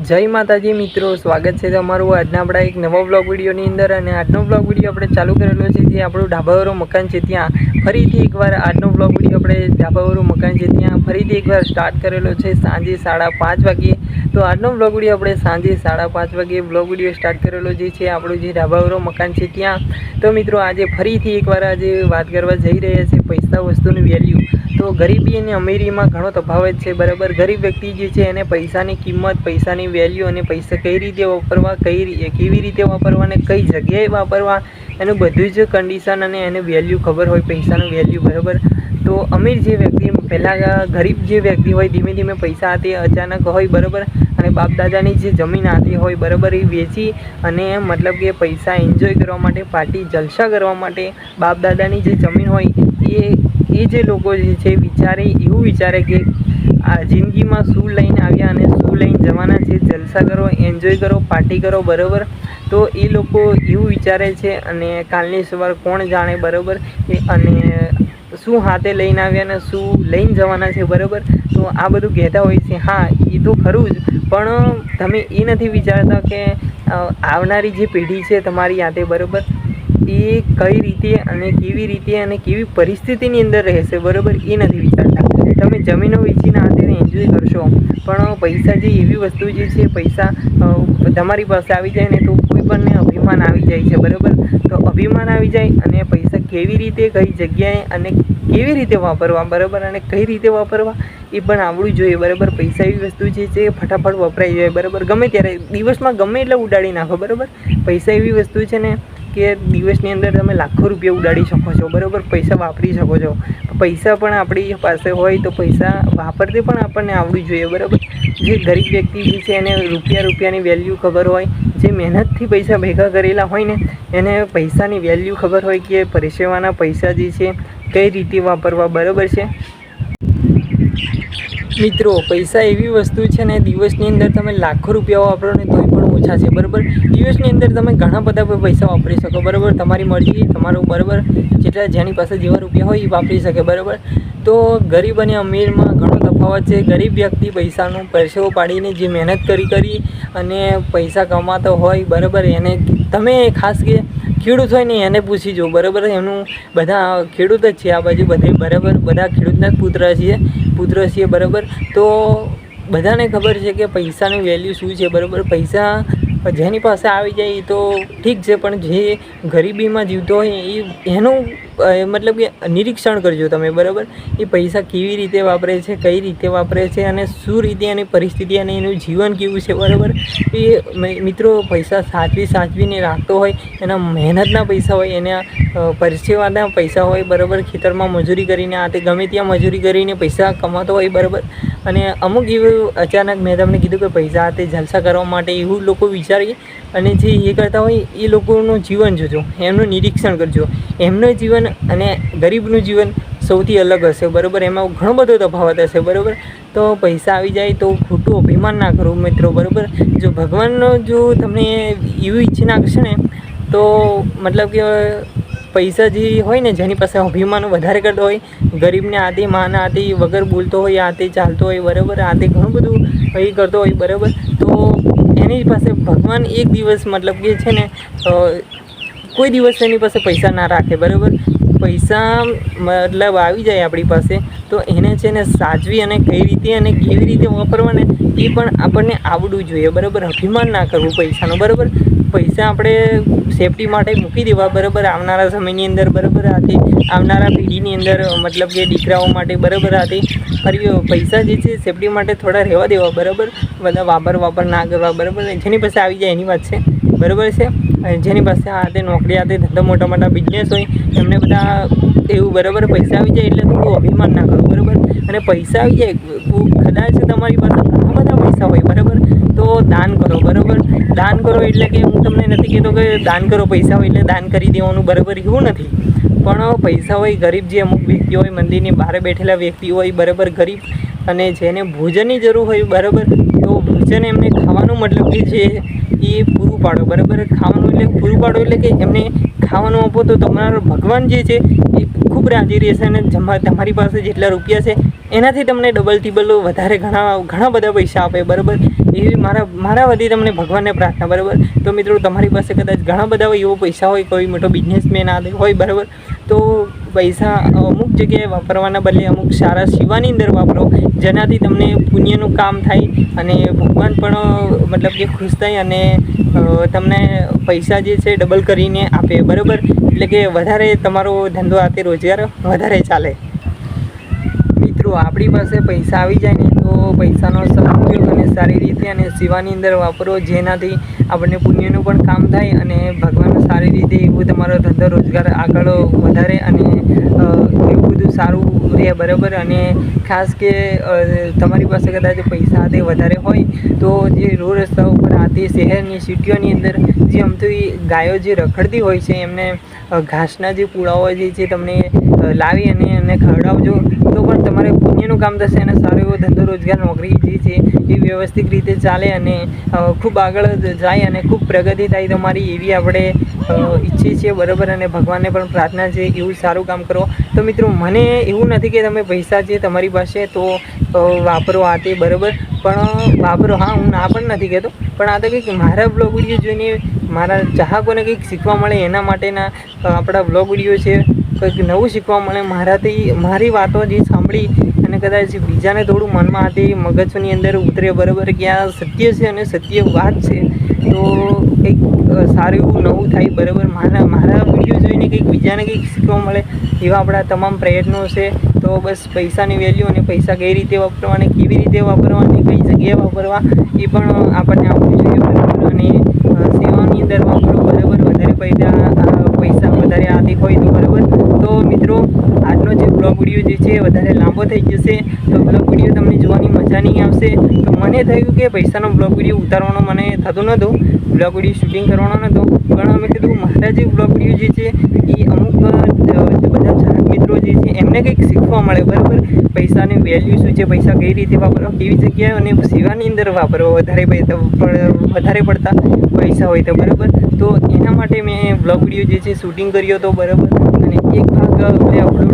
जय माताजी मित्रों, स्वागत है तमारू आज अपना एक नवा ब्लॉग विडियो अंदर। आजनो ब्लॉग विडियो अपने चालू करेलो है जे आपणुं ढाबावाळुं मकान है त्यां फरीथी एकवार आजनो ब्लॉग विडियो अपने ढाबावाळुं मकान है त्यां फरीथी एकवार स्टार्ट करेलो है सांजे 5:30 वागे। तो आजनो ब्लॉग विडियो अपने सांजे 5:30 वागे ब्लॉग विडियो स्टार्ट करेलो है आपणुं जे ढाबावाळुं मकान है त्यां। तो मित्रों आज फरीथी एकवार आज बात करवा जई रह्या छे पैसा वस्तुनी वेल्यू। तो गरीबी अने अमीरी में घणो तफावत है बराबर। गरीब व्यक्ति जे छे एने पैसानी किंमत, पैसानी वेल्यू अने पैसा कई रीते वापरवा, केवी रीते वापरवा ने कई जग्याए वापरवा एनुं बधुं ज कंडीशन अने एने वेल्यू खबर होय, पैसानुं वेल्यू बराबर। तो अमीर जे व्यक्ति पहला गरीब जे व्यक्ति होय धीमे धीमे पैसा आते अचानक होय बराबर अने बाप दादानी जे जमीन आती होय बराबर ए वेची अने मतलब के पैसा एन्जॉय करवा माटे, पार्टी जलसा करवा माटे बाप दादानी जे जमीन होय ए जे लोको जे छे विचारे एवुं विचारे कि आ जिंदगी में शू लईने आव्या अने शू लईने जवाना छे, जलसा करो, एन्जॉय करो, पार्टी करो बराबर। तो ए लोको एवुं विचारे छे अने कालनी सवार कोण जाणे बराबर अने शू हाथे लईने आव्या ने शू लईने जवाना छे बराबर। तो आ बधुं कहेता होय छे। हाँ ए तो खरुं ज, पण तमे ए नथी विचारता के आवनारी जे पेढ़ी छे तमारी हाथे बराबर ए कई रीते अने केवी परिस्थितिनी अंदर रहेशे बराबर ए नथी विचारता। तमे जमीनो वेचीने आते एन्जॉय करशो पण पैसा जे एवी वस्तु जे छे पैसा तमारी पासे आवी जाय ने तो कोई पण ने अभिमान आवी जाय छे बराबर। तो अभिमान आवी जाय अने पैसा केवी रीते कई जग्याए अने केवी रीते वापरवा बराबर अने कई रीते वापरवा ए पण आवडવું જોઈએ बराबर। पैसा एवी वस्तु छे फटाफट वपराई जाय बराबर, गमे त्यारे दिवसमां गमे एटले उडाड़ी नाखो बराबर। पैसा एवी वस्तु छे ने कि दिवसनी अंदर तमे लाखों रुपया उडाड़ी शको छो बराबर, पैसा वापरी शको छो। पैसा पण आपणी पासे होय तो पैसा वापरते पण आपणने आवडવું જોઈએ बराबर। जे गरीब व्यक्ति जे छे एने रुपयानी वेल्यू खबर होय, जे मेहनतथी पैसा भेगा करेला होय ने एने पैसानी वेल्यू खबर होय कि परसेवाना पैसा जे छे कई रीते वापरवा बराबर छे। मित्रों पैसा एवी वस्तु है ने दिवसनी अंदर तमे लाखों रुपया वापरो ने तोय पण ओछा छे बराबर। दिवसनी अंदर तमे घणा बधा पैसा वापरी शको बराबर, तमारी मर्जी तमारो बराबर, जेटला जेनी पासे जेवा रुपया होय ए वापरी शके बराबर। तो गरीब अने अमीर में घणो तफावत है। गरीब व्यक्ति पैसानो परसेवो पाड़ीने जे मेहनत करी अने पैसा कमातो होय बराबर एने तमे खास के खेडूत होय ने एने पूछी जो बराबर। एमनुं बधा खेडूत ज छे आ बाजू बधे बराबर, बधा खेडूतना पुत्र छे बराबर। तो बधाने खबर है कि पैसानी वेल्यू शू है बराबर। पैसा जेनी पासे आवी जाए तो ठीक है पण जे गरीबी में जीवतो होय एनुं मतलब कि निरीक्षण करजो तमे बराबर। ए पैसा केवी रीते वापरे छे, कई रीते वापरे छे अने शुं रीते एनी परिस्थिति अने एनुं जीवन केवुं छे बराबर। ए मित्रों पैसा साचवीने राखतो होय, एना मेहनतना पैसा होय, एना परसेवाना पैसा होय बराबर। खेतरमां मजूरी करीने आ ते गमे त्यां मजूरी करीने पैसा कमातो होय बराबर। अने अमुक एवुं अचानक मैं तमने कीधुं के पैसा आते जलसा करवा माटे एवुं लोको विचारी अने जे ए करता होय ए लोकोनुं जीवन जोजो, एमनुं निरीक्षण करजो। एमनुं जीवन अने गरीबनुं जीवन सौथी अलग हशे बराबर, एमां घणो बधो तफावत हशे बराबर। तो पैसा आवी जाए तो खोटुं अभिमान ना करो मित्रों बराबर। जो भगवान जो तमने एवी इच्छा करशे ने तो मतलब कि पैसा जे होय ने जेनी पासे अभिमान वधारे करतो होय, गरीबने आते माना आते वगर बोलतो होय, आते चालतो होय बराबर, आते घणुं बधुं ए करतो होय बराबर। तो एनी पासे भगवान एक दिवस मतलब कि छे ने कोई दिवस एनी पासे पैसा ना राखे बराबर। पैसा मतलब आवी जाए आपणी पासे तो एने छे ने साचवी अने कई रीते अने केवी रीते वापरवा ने ए पण आपणने आवडવું જોઈએ बराबर। अभिमान ना करવું पैसानो बराबर। पैसा आपणे सेफ्टी माटे मूकी देवा बराबर, आवनारा समयनी अंदर बराबर। आते आवनारा पीढ़ीनी अंदर मतलब कि दीकराओ माटे बराबर। आते फरी पैसा जे छे सेफ्टी माटे थोड़ा रहेवा देवा बराबर, बधा वापर ना करवा बराबर। जेनी पासे आवी जाए एनी वात छे बराबर छे। जेनी पासे आते नौकरी आते धंधा मोटा मोटा बिजनेस होय एमने बधा एवुं बराबर। पैसा आवी जाए एटले थोडुं अभिमान ना करो बराबर। अने पैसा आवी जाए कदाच तमारी पासे घणा बधा पैसा होय बराबर तो दान करो बराबर। दान करो एटले के हूँ तमने नथी कहेतो के दान करो पैसा होय एटले दान करी देवानुं बराबर, एवुं नथी। पण पैसा होय गरीब जे अमुक व्यक्ति होय मंदिरनी बहार बैठेला व्यक्ति होय बराबर, गरीब अने जेने भोजननी जरूर होय बराबर, तो भोजन एमने खावानुं मतलब के जे ए पूरुं पाडो बराबर। खावानुं एटले पूरुं पाडो एटले के एमने खावानुं आपो तो तमारो भगवान जे छे ए खूब राजी रहेशे अने तमारी पासे जेटला रुपया छे એનાથી તમને ડબલ ટિબલ વધારે ઘણા બધા પૈસા આપે, બરાબર. એવી મારા વતી તમને ભગવાનને પ્રાર્થના, બરાબર. તો મિત્રો તમારી પાસે કદાચ ઘણા બધા એવો પૈસા હોય, કોઈ મોટો બિઝનેસમેન આ હોય, બરાબર, તો પૈસા અમુક જગ્યાએ વાપરવાના બદલે અમુક સારા સેવાની અંદર વાપરો, જેનાથી તમને પુણ્યનું કામ થાય અને ભગવાન પણ મતલબ કે ખુશ થાય અને તમને પૈસા જે છે ડબલ કરીને આપે, બરાબર. એટલે કે વધારે તમારો ધંધો આતે રોજગાર વધારે ચાલે. મિત્રો આપણી પાસે પૈસા આવી જાય ને તો પૈસાનો સદુપયોગ અને સારી રીતે અને સેવાની અંદર વાપરો, જેનાથી આપણને પુણ્યનું પણ કામ થાય અને ભગવાન સારી રીતે એવું તમારો ધંધો રોજગાર આગળ વધારે અને એવું બધું સારું રહે, બરાબર. અને ખાસ કે તમારી પાસે કદાચ પૈસા તે વધારે હોય તો જે રોડ રસ્તા ઉપર આથી શહેરની સિટીઓની અંદર જે અમથી ગાયો જે રખડતી હોય છે એમને ઘાસના જે પૂળાઓ જે છે તમને લાવી અને એને ખવડાવજો, તો પણ તમારે પુણ્યનું કામ થશે અને સારો એવો ધંધો રોજગાર નોકરી જે છે એ વ્યવસ્થિત રીતે ચાલે અને ખૂબ આગળ જાય અને ખૂબ પ્રગતિ થાય તમારી, એવી આપણે ઈચ્છીએ છીએ, બરાબર. અને ભગવાનને પણ પ્રાર્થના છે એવું સારું કામ કરો. તો મિત્રો મને એવું નથી કે તમે પૈસા છે તમારી પાસે તો વાપરો આ તે, બરાબર, પણ વાપરો, હા, હું ના પણ નથી કહેતો, પણ આ તો કંઈક મારા બ્લોગ વિડીયો જોઈને મારા ચાહકોને કંઈક શીખવા મળે એના માટેના આપણા બ્લોગ વિડીયો છે. કંઈક નવું શીખવા મળે મારાથી, મારી વાતો જે સાંભળી અને કદાચ બીજાને થોડું મનમાં હતી મગજની અંદર ઉતરે, બરાબર, કે આ સત્ય છે અને સત્ય વાત છે, તો કંઈક સારું એવું નવું થાય, બરાબર. મારા વિડીયો જોઈને કંઈક બીજાને કંઈક શીખવા મળે એવા આપણા તમામ પ્રયત્નો છે. તો બસ પૈસાની વેલ્યુ અને પૈસા કઈ રીતે વાપરવા અને કેવી રીતે વાપરવા અને કઈ જગ્યાએ વાપરવા એ પણ આપણને આવડવું જોઈએ, બરાબર. અને સેવાની અંદર વાપરો, બરાબર. વધારે પૈસા વધારે આથી હોય તો, બરાબર. તો મિત્રો આજનો જે બ્લોગ વિડીયો જે છે વધારે લાંબો થઈ જશે, તો બ્લોગ વિડીયો તમને જોવાની મજા નહીં આવશે. તો મને થયું કે પૈસાનો બ્લોગ વિડીયો ઉતારવાનો મને થતું નહોતું, બ્લોગ વિડીયો શૂટિંગ કરવાનો નહોતો, પણ અમે કીધું મારા જે બ્લોગ વિડીયો જે છે એ અમુક બધા ચાહક મિત્રો જે છે એમને કંઈક શીખવા મળે, બરાબર. પૈસાની વેલ્યુ શું છે, પૈસા કઈ રીતે વાપરવા, કેવી જગ્યાએ અને સેવાની અંદર વાપરવા વધારે પડતા પૈસા હોય તો, બરાબર. તો એના માટે મેં બ્લોગ વિડીયો જે છે શૂટિંગ કર્યો હતો, બરાબર. અને એક ભાગ આપણે અપલોડ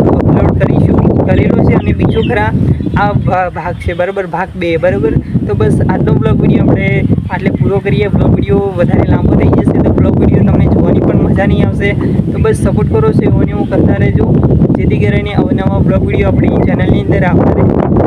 કરેલો છે અને બીજો ખરા આ ભાગ છે, બરાબર, ભાગ 2, બરાબર. તો બસ આજનો બ્લોગ વિડીયો આપણે આટલે પૂરો કરીએ. બ્લોગ વિડીયો વધારે લાંબો થઈ જશે તો બ્લોગ વિડીયો તમને જોવાની પણ મજા નહીં આવશે. તો બસ સપોર્ટ કરો છો એવું ને એવું કરતા રહેજો, જેથી કરીને અવનવા બ્લોગ વિડીયો આપણી ચેનલની અંદર આવતા રહે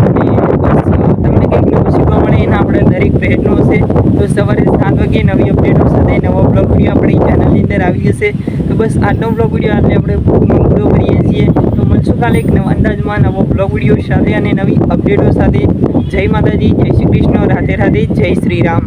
અને બસ તમને કંઈક નવું શીખવા મળે એના આપણે દરેક પ્રયત્નો હશે. તો સવારે 7 વાગે નવી અપડેટો સાથે નવો બ્લોગ વિડીયો આપણી ચેનલની અંદર આવી જશે. તો બસ આજનો બ્લોગ વિડીયો આજે આપણે પૂરો કરીએ છીએ. તો મળશું કાલે એક નવા અંદાજમાં નવો બ્લોગ વિડીયો સાથે અને નવી અપડેટો સાથે. જય માતાજી, જય શ્રી કૃષ્ણ, રાધે રાધે, જય શ્રી રામ.